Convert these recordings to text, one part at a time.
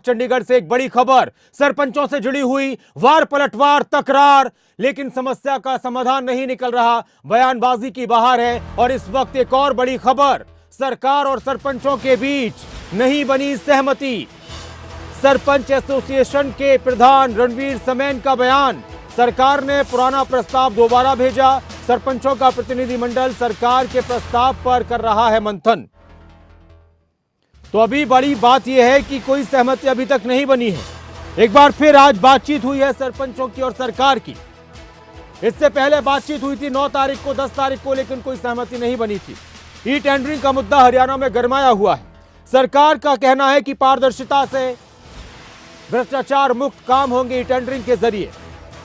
चंडीगढ़ से एक बड़ी खबर, सरपंचों से जुड़ी हुई वार पलटवार तकरार, लेकिन समस्या का समाधान नहीं निकल रहा, बयानबाजी की बहार है। और इस वक्त एक और बड़ी खबर, सरकार और सरपंचों के बीच नहीं बनी सहमति। सरपंच एसोसिएशन के प्रधान रणवीर समेन का बयान, सरकार ने पुराना प्रस्ताव दोबारा भेजा, सरपंचों का प्रतिनिधिमंडल सरकार के प्रस्ताव पर कर रहा है मंथन। तो अभी बड़ी बात यह है कि कोई सहमति अभी तक नहीं बनी है। एक बार फिर आज बातचीत हुई है सरपंचों की और सरकार की। इससे पहले बातचीत हुई थी 9 तारीख को, 10 तारीख को, लेकिन कोई सहमति नहीं बनी थी। ई टेंडरिंग का मुद्दा हरियाणा में गरमाया हुआ है। सरकार का कहना है कि पारदर्शिता से भ्रष्टाचार मुक्त काम होंगे ई टेंडरिंग के जरिए।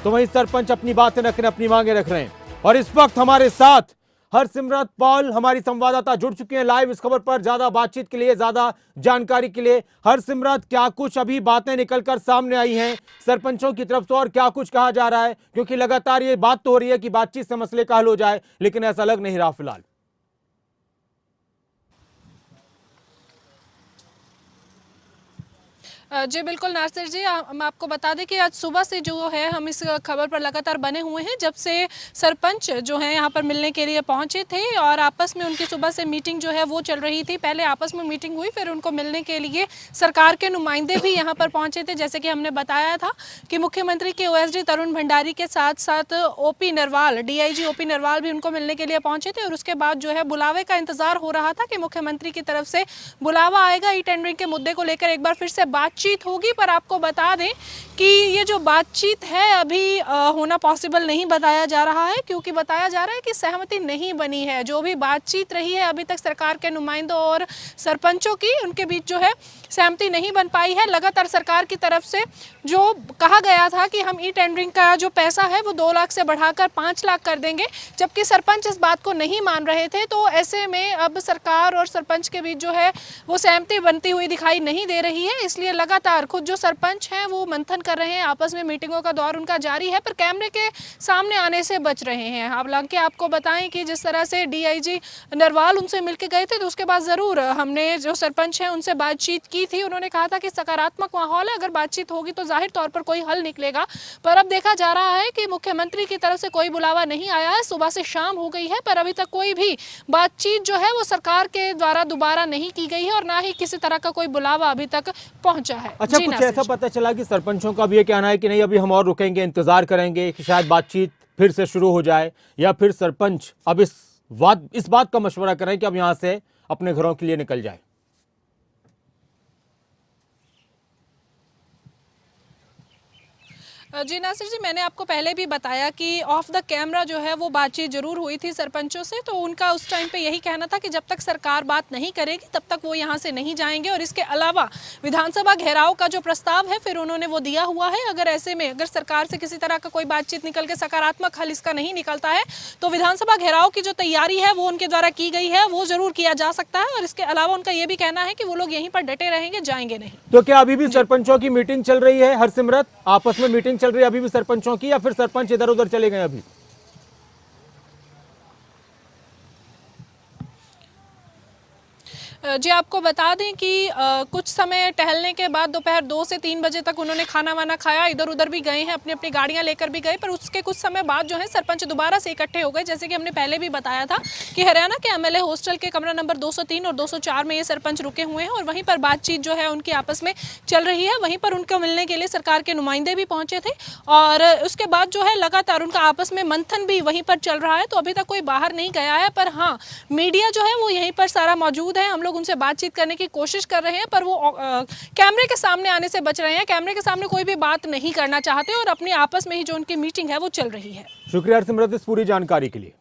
तो वहीं सरपंच अपनी बातें रख रहे हैं, अपनी मांगे रख रहे हैं। और इस वक्त हमारे साथ हरसिमरत पॉल हमारी संवाददाता जुड़ चुकी हैं लाइव इस खबर पर, ज्यादा बातचीत के लिए, ज्यादा जानकारी के लिए। हरसिमरत, क्या कुछ अभी बातें निकलकर सामने आई हैं सरपंचों की तरफ से, और क्या कुछ कहा जा रहा है? क्योंकि लगातार ये बात तो हो रही है कि बातचीत से मसले का हल हो जाए, लेकिन ऐसा लग नहीं रहा फिलहाल। जी बिल्कुल नासिर जी, हम आपको बता दें कि आज सुबह से जो है हम इस खबर पर लगातार बने हुए हैं, जब से सरपंच जो है यहाँ पर मिलने के लिए पहुँचे थे और आपस में उनकी सुबह से मीटिंग जो है वो चल रही थी। पहले आपस में मीटिंग हुई, फिर उनको मिलने के लिए सरकार के नुमाइंदे भी यहाँ पर पहुँचे थे। जैसे कि हमने बताया था कि मुख्यमंत्री के ओएसडी तरुण भंडारी के साथ साथ OP Narwal, DIG OP Narwal भी उनको मिलने के लिए पहुँचे थे। और उसके बाद जो है बुलावे का इंतजार हो रहा था कि मुख्यमंत्री की तरफ से बुलावा आएगा, ई टेंडरिंग के मुद्दे को लेकर एक बार फिर से बातचीत होगी। पर आपको बता दें कि ये जो बातचीत है अभी होना पॉसिबल नहीं बताया जा रहा है, क्योंकि बताया जा रहा है कि सहमति नहीं बनी है। जो भी बातचीत रही है अभी तक सरकार के नुमाइंदों और सरपंचों की, उनके बीच जो है सहमति नहीं बन पाई है। लगातार सरकार की तरफ से जो कहा गया था कि हम ई टेंडरिंग का जो पैसा है वो 2 लाख से बढ़ाकर 5 लाख कर देंगे, जबकि सरपंच इस बात को नहीं मान रहे थे। तो ऐसे में अब सरकार और सरपंच के बीच जो है वो सहमति बनती हुई दिखाई नहीं दे रही है। इसलिए लगातार खुद जो सरपंच हैं वो मंथन कर रहे हैं, आपस में मीटिंगों का दौर उनका जारी है, पर कैमरे के सामने आने से बच रहे हैं। हालांकि आपको बताएं कि जिस तरह से डीआईजी नरवाल उनसे मिलकर गए थे, तो उसके बाद ज़रूर हमने जो सरपंच हैं उनसे बातचीत की थी। उन्होंने कहा था कि सकारात्मक माहौल है, अगर बातचीत होगी तो जाहिर तौर पर कोई हल निकलेगा। पर अब देखा जा रहा है कि मुख्यमंत्री की तरफ से कोई बुलावा नहीं आया है। सुबह से शाम हो गई है, पर अभी तक कोई भी बातचीत जो है वो सरकार के द्वारा दोबारा नहीं की गई है और ना ही किसी तरह का कोई बुलावा अभी तक पहुंचा है। अच्छा, कुछ ऐसा पता चला कि सरपंचों का भी ये कहना है कि नहीं, अभी हम और रुकेंगे, इंतजार करेंगे कि शायद बातचीत फिर से शुरू हो जाए, या फिर सरपंच अब इस बात का मशवरा करें कि अब यहां से अपने घरों के लिए निकल जाए? जी नासिर जी, मैंने आपको पहले भी बताया कि ऑफ द कैमरा जो है वो बातचीत जरूर हुई थी सरपंचों से। तो उनका उस टाइम पे यही कहना था कि जब तक सरकार बात नहीं करेगी तब तक वो यहाँ से नहीं जाएंगे। और इसके अलावा विधानसभा घेराव का जो प्रस्ताव है फिर उन्होंने वो दिया हुआ है। अगर ऐसे में अगर सरकार से किसी तरह का कोई बातचीत निकल के सकारात्मक हल इसका नहीं निकलता है, तो विधानसभा घेराव की जो तैयारी है वो उनके द्वारा की गई है, वो जरूर किया जा सकता है। और इसके अलावा उनका ये भी कहना है कि वो लोग यहीं पर डटे रहेंगे, जाएंगे नहीं। तो क्या अभी भी सरपंचों की मीटिंग चल रही है? हरसिमरत, आपस में मीटिंग चल रही है अभी भी सरपंचों की, या फिर सरपंच इधर उधर चले गए अभी? जी आपको बता दें कि कुछ समय टहलने के बाद दोपहर 2 से 3 बजे तक उन्होंने खाना वाना खाया, इधर उधर भी गए हैं, अपनी अपनी गाड़ियां लेकर भी गए। पर उसके कुछ समय बाद जो है सरपंच दोबारा से इकट्ठे हो गए। जैसे कि हमने पहले भी बताया था कि हरियाणा के एमएलए हॉस्टल के कमरा नंबर 203 और 204 में ये सरपंच रुके हुए हैं और वहीं पर बातचीत जो है उनकी आपस में चल रही है। वहीं पर उनको मिलने के लिए सरकार के नुमाइंदे भी पहुंचे थे और उसके बाद जो है लगातार उनका आपस में मंथन भी वहीं पर चल रहा है। तो अभी तक कोई बाहर नहीं गया है, पर हाँ, मीडिया जो है वो यहीं पर सारा मौजूद है। हम लोग उनसे बातचीत करने की कोशिश कर रहे हैं, पर वो कैमरे के सामने आने से बच रहे हैं। कैमरे के सामने कोई भी बात नहीं करना चाहते और अपनी आपस में ही जो उनकी मीटिंग है वो चल रही है। शुक्रिया हरसिमरत इस पूरी जानकारी के लिए।